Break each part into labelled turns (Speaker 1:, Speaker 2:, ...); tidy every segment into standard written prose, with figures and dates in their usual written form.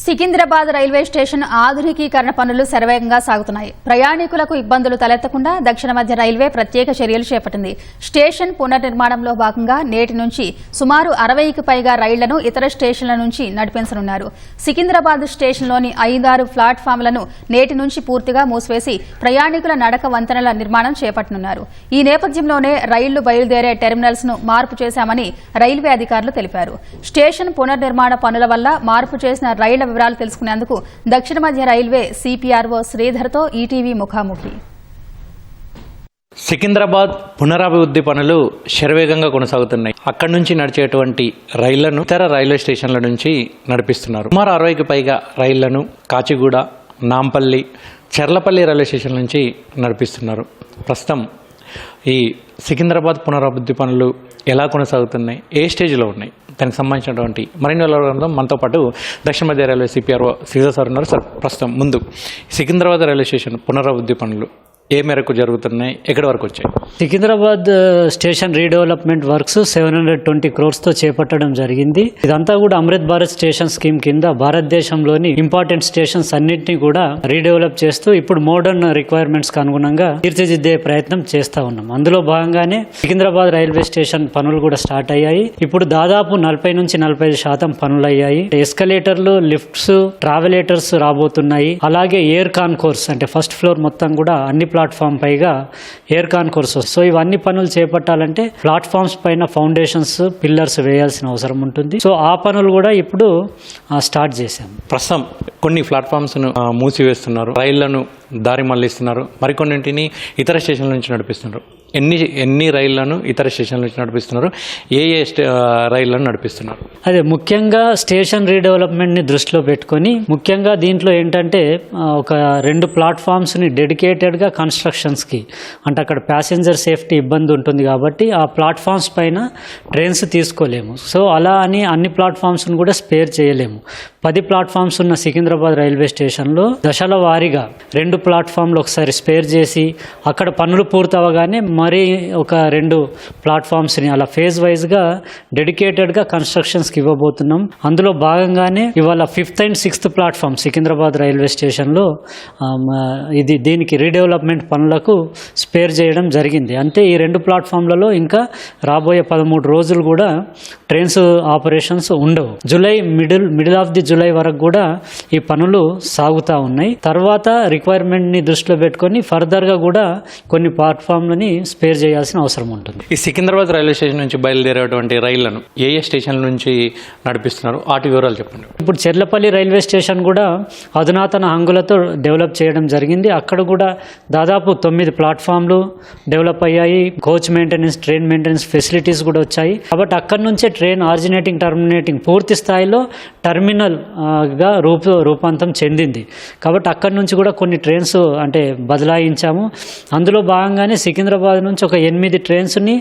Speaker 1: Secunderabad railway station ఆధునికీకరణ పనులు శరవేగంగా సాగుతున్నాయి. ప్రయాణికులకు ఇబ్బందులు తలెత్తకుండా దక్షిణ మధ్య రైల్వే ప్రత్యేక చర్యలు చేపట్టింది. స్టేషన్ పునర్నిర్మాణంలో భాగంగా నేటి నుంచి సుమారు 60కి పైగా రైళ్లను ఇతర స్టేషన్ల నుంచి నడిపించనున్నారు. సికింద్రాబాద్ స్టేషన్లోని 5-6 ప్లాట్ఫామ్లను నేటి నుంచి పూర్తిగా మూసివేసి ప్రయాణికుల నడక వంతెనల నిర్మాణం చేపట్టనున్నారు. ఈ నేపథ్యంలోనే రైళ్లు బయలుదేరే టెర్మినల్స్ ను మార్పు చేశామని రైల్వే అధికారులు తెలిపారు. స్టేషన్ పునర్నిర్మాణ పనుల వల్ల మార్పు చేసిన రైళ్ల వివరాలు తెలుసుకునేందుకు దక్షిణ మధ్య రైల్వే సిపిఆర్ఓ శ్రీధర్తో ఈటీవీ ముఖాముఖి.
Speaker 2: సికింద్రాబాద్ పునరాభివృద్ధి పనులు శరవేగంగా కొనసాగుతున్నాయి. అక్కడి నుంచి నడిచేటువంటి రైళ్లను ఇతర రైల్వే స్టేషన్ల నుంచి నడిపిస్తున్నారు. సుమారు 60కి పైగా రైళ్లను కాచిగూడ, నాంపల్లి, చెర్లపల్లి రైల్వే స్టేషన్ నుంచి నడిపిస్తున్నారు. ప్రస్తుతం ఈ సికింద్రాబాద్ పునరాభివృద్ధి పనులు ఎలా కొనసాగుతున్నాయి, ఏ స్టేజ్లో ఉన్నాయి, దానికి సంబంధించినటువంటి మరిన్ని వివరాలు మనతో పాటు దక్షిణ మధ్య రైల్వే సిపిఆర్ఓ శ్రీధర్ సార్ ఉన్నారు. సార్, ప్రస్తుతం ముందు సికింద్రాబాద్ రైల్వే స్టేషన్ పునరాభివృద్ధి పనులు ఏ మేరకు జరుగుతున్నాయి, ఎక్కడి వరకు వచ్చాయి?
Speaker 3: Secunderabad station redevelopment works 720 crores చేపట్టడం జరిగింది. ఇదంతా కూడా అమృత్ భారత్ స్టేషన్ స్కీమ్ కింద భారతదేశంలోని ఇంపార్టెంట్ స్టేషన్స్ అన్నింటినీ కూడా రీడెవలప్ చేస్తూ ఇప్పుడు మోడర్న్ రిక్వైర్మెంట్స్ కు అనుగుణంగా తీర్చిదిద్దే ప్రయత్నం చేస్తా ఉన్నాం. అందులో భాగంగానే సికింద్రాబాద్ రైల్వే స్టేషన్ పనులు కూడా స్టార్ట్ అయ్యాయి. ఇప్పుడు దాదాపు 40 నుంచి 45% పనులు అయ్యాయి. ఎస్కలేటర్లు, లిఫ్ట్స్, ట్రావెలేటర్స్ రాబోతున్నాయి. అలాగే ఎయిర్ కాన్కోర్స్ అంటే ఫస్ట్ ఫ్లోర్ మొత్తం కూడా అన్ని ప్లాట్ఫామ్ పైగా ఎయిర్ కాన్కోర్స్. సో ఇవన్నీ పనులు చేపట్టాలంటే ప్లాట్ఫామ్స్ పైన ఫౌండేషన్స్, పిల్లర్స్ వేయాల్సిన అవసరం ఉంటుంది. సో ఆ పనులు కూడా ఇప్పుడు స్టార్ట్ చేశాం.
Speaker 2: ప్రస్తుతం కొన్ని ప్లాట్ఫామ్స్ను మూసివేస్తున్నారు, రైళ్లను దారి మళ్లిస్తున్నారు, మరికొన్నింటిని ఇతర స్టేషన్ల నుంచి నడిపిస్తున్నారు. ఎన్ని రైళ్లను ఇతర స్టేషన్ల నుంచి నడిపిస్తున్నారు, ఏ రైళ్లను నడిపిస్తున్నారు?
Speaker 3: అదే ముఖ్యంగా స్టేషన్ రీడెవలప్మెంట్ని దృష్టిలో పెట్టుకొని ముఖ్యంగా దీంట్లో ఏంటంటే ఒక 2 ప్లాట్ఫామ్స్ని డెడికేటెడ్గా కన్స్ట్రక్షన్స్కి, అంటే అక్కడ ప్యాసింజర్ సేఫ్టీ ఇబ్బంది ఉంటుంది కాబట్టి ఆ ప్లాట్ఫామ్స్ పైన ట్రైన్స్ తీసుకోలేము. సో అలా అని అన్ని ప్లాట్ఫామ్స్ను కూడా స్పేర్ చేయలేము. 10 ప్లాట్ఫామ్స్ ఉన్న సికింద్రాబాద్ రైల్వే స్టేషన్లో దశల వారీగా 2 ప్లాట్ఫామ్లు ఒకసారి స్పేర్ చేసి అక్కడ పనులు పూర్తవగానే మరి ఒక 2 ప్లాట్ఫామ్స్ని అలా ఫేజ్ వైజ్గా డెడికేటెడ్గా కన్స్ట్రక్షన్స్కి ఇవ్వబోతున్నాం. అందులో భాగంగానే ఇవాళ 5th and 6th platform Secunderabad railway స్టేషన్లో దీనికి రీడెవలప్మెంట్ పనులకు స్పేర్ చేయడం జరిగింది. అంటే ఈ 2 ప్లాట్ఫామ్లలో ఇంకా రాబోయే 13 రోజులు కూడా ట్రైన్స్ ఆపరేషన్స్ ఉండవు. మిడిల్ ఆఫ్ ది జూలై వరకు కూడా ఈ పనులు సాగుతూ ఉన్నాయి. తర్వాత రిక్వైర్మెంట్ని దృష్టిలో పెట్టుకొని ఫర్దర్గా కూడా కొన్ని ప్లాట్ఫామ్లని స్పేర్ చేయాల్సిన అవసరం ఉంటుంది.
Speaker 2: ఈ సికింద్రాబాద్ రైల్వే స్టేషన్ నుంచి బయలుదేరేటువంటి రైళ్లను ఏ స్టేషన్ల నుంచి నడిపిస్తున్నారు, వాటి వివరాలు చెప్పండి.
Speaker 3: ఇప్పుడు చెర్లపల్లి రైల్వే స్టేషన్ కూడా అధునాతన హంగులతో డెవలప్ చేయడం జరిగింది. అక్కడ కూడా దాదాపు 9 ప్లాట్ఫామ్లు డెవలప్ అయ్యాయి. Coach maintenance, train maintenance facilities కూడా వచ్చాయి. కాబట్టి అక్కడ నుంచే ట్రైన్ ఆరిజినేటింగ్, టర్మినేటింగ్ పూర్తి స్థాయిలో టర్మినల్గా రూపాంతరం చెందింది. కాబట్టి అక్కడి నుంచి కూడా కొన్ని ట్రైన్స్ అంటే బదలాయించాము. అందులో భాగంగానే సికింద్రాబాద్ నుంచి ఒక 8 ట్రైన్స్ని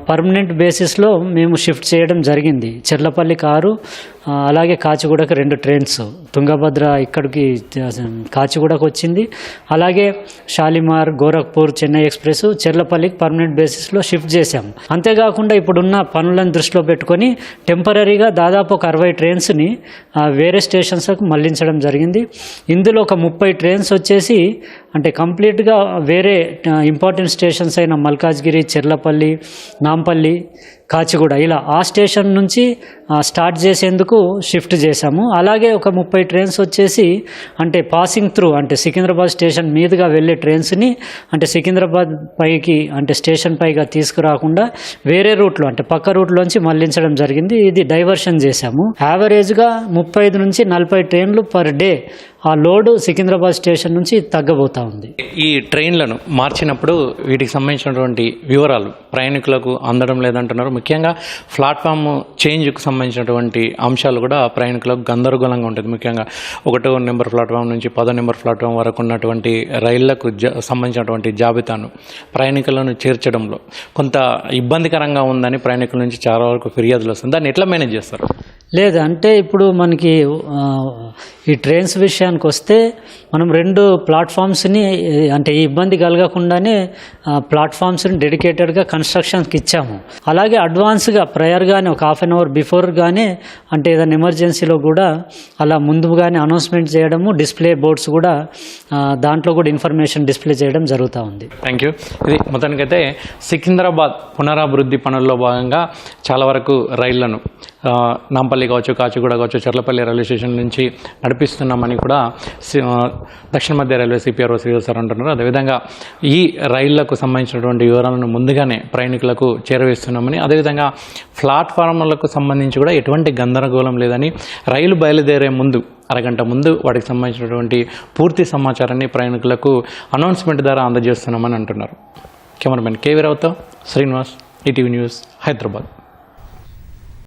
Speaker 3: పర్మనెంట్ బేసిస్లో మేము షిఫ్ట్ చేయడం జరిగింది. చెర్లపల్లి 6, అలాగే కాచిగూడకు 2 ట్రైన్స్, తుంగభద్ర ఇక్కడికి కాచిగూడకు వచ్చింది. అలాగే షాలిమార్, గోరఖ్పూర్, చెన్నై ఎక్స్ప్రెస్ చెర్లపల్లికి పర్మనెంట్ బేసిస్లో షిఫ్ట్ చేశాము. అంతేకాకుండా ఇప్పుడున్న పనులను దృష్టిలో పెట్టుకొని టెంపరీగా దాదాపు ఒక 60 ట్రైన్స్ని వేరే స్టేషన్స్కు మళ్లించడం జరిగింది. ఇందులో ఒక 30 ట్రైన్స్ వచ్చేసి అంటే కంప్లీట్గా వేరే ఇంపార్టెంట్ స్టేషన్స్ అయిన మల్కాజ్గిరి, చెర్లపల్లి, నాంపల్లి, కాచిగూడ ఇలా ఆ స్టేషన్ నుంచి స్టార్ట్ చేసేందుకు షిఫ్ట్ చేశాము. అలాగే ఒక 30 ట్రైన్స్ వచ్చేసి అంటే పాసింగ్ త్రూ అంటే సికింద్రాబాద్ స్టేషన్ మీదుగా వెళ్ళే ట్రైన్స్ని అంటే సికింద్రాబాద్ పైకి అంటే స్టేషన్ పైగా తీసుకురాకుండా వేరే రూట్లో అంటే పక్క రూట్లోంచి మళ్లించడం జరిగింది. ఇది డైవర్షన్ చేశాము. యావరేజ్గా 35 నుంచి 40 ట్రైన్లు పర్ డే ఆ లోడ్ సికింద్రాబాద్ స్టేషన్ నుంచి తగ్గబోతా ఉంది.
Speaker 2: ఈ ట్రైన్లను మార్చినప్పుడు వీటికి సంబంధించినటువంటి వివరాలు ప్రయాణికులకు అందడం లేదంటున్నారు. ముఖ్యంగా ప్లాట్ఫామ్ చేంజ్కు సంబంధించినటువంటి అంశాలు కూడా ప్రయాణికులకు గందరగోళంగా ఉంటుంది. ముఖ్యంగా 1వ నెంబర్ ప్లాట్ఫామ్ నుంచి 10వ నెంబర్ ప్లాట్ఫామ్ వరకు ఉన్నటువంటి రైళ్లకు సంబంధించినటువంటి జాబితాను ప్రయాణికులను చేర్చడంలో కొంత ఇబ్బందికరంగా ఉందని ప్రయాణికుల నుంచి చాలా వరకు ఫిర్యాదులు వస్తుంది. దాన్ని ఎట్లా మేనేజ్ చేస్తారు?
Speaker 3: లేదు అంటే ఇప్పుడు మనకి ఈ ట్రైన్స్ విషయానికి వస్తే మనం 2 ప్లాట్ఫామ్స్ని అంటే ఈ ఇబ్బంది కలగకుండానే ప్లాట్ఫామ్స్ని డెడికేటెడ్గా కన్స్ట్రక్షన్కి ఇచ్చాము. అలాగే అడ్వాన్స్గా ప్రయర్గానే ఒక హాఫ్ అన్ అవర్ బిఫోర్గానే అంటే ఏదైనా ఎమర్జెన్సీలో కూడా అలా ముందుగానే అనౌన్స్మెంట్ చేయడము, డిస్ప్లే బోర్డ్స్ కూడా దాంట్లో కూడా ఇన్ఫర్మేషన్ డిస్ప్లే చేయడం జరుగుతూ ఉంది.
Speaker 2: Thank you. ఇది మొత్తానికైతే సికింద్రాబాద్ పునరాభివృద్ధి పనుల్లో భాగంగా చాలా వరకు రైళ్లను నాంపల్లి కావచ్చు, కాచిగూడ కావచ్చు, చర్లపల్లి రైల్వే స్టేషన్ నుంచి నడిపిస్తున్నామని కూడా దక్షిణ మధ్య రైల్వే సిపిఆర్ఓ శ్రీధర్ సార్ అంటున్నారు. అదేవిధంగా ఈ రైళ్లకు సంబంధించినటువంటి వివరాలను ముందుగానే ప్రయాణికులకు చేరవేస్తున్నామని, అదేవిధంగా ప్లాట్ఫారంలకు సంబంధించి కూడా ఎటువంటి గందరగోళం లేదని, రైలు బయలుదేరే ముందు అరగంట ముందు వాటికి సంబంధించినటువంటి పూర్తి సమాచారాన్ని ప్రయాణికులకు అనౌన్స్మెంట్ ద్వారా అందజేస్తున్నామని అంటున్నారు. కెమెరామెన్ కేవీ రావుతో శ్రీనివాస్, ఈటీవీ న్యూస్, హైదరాబాద్.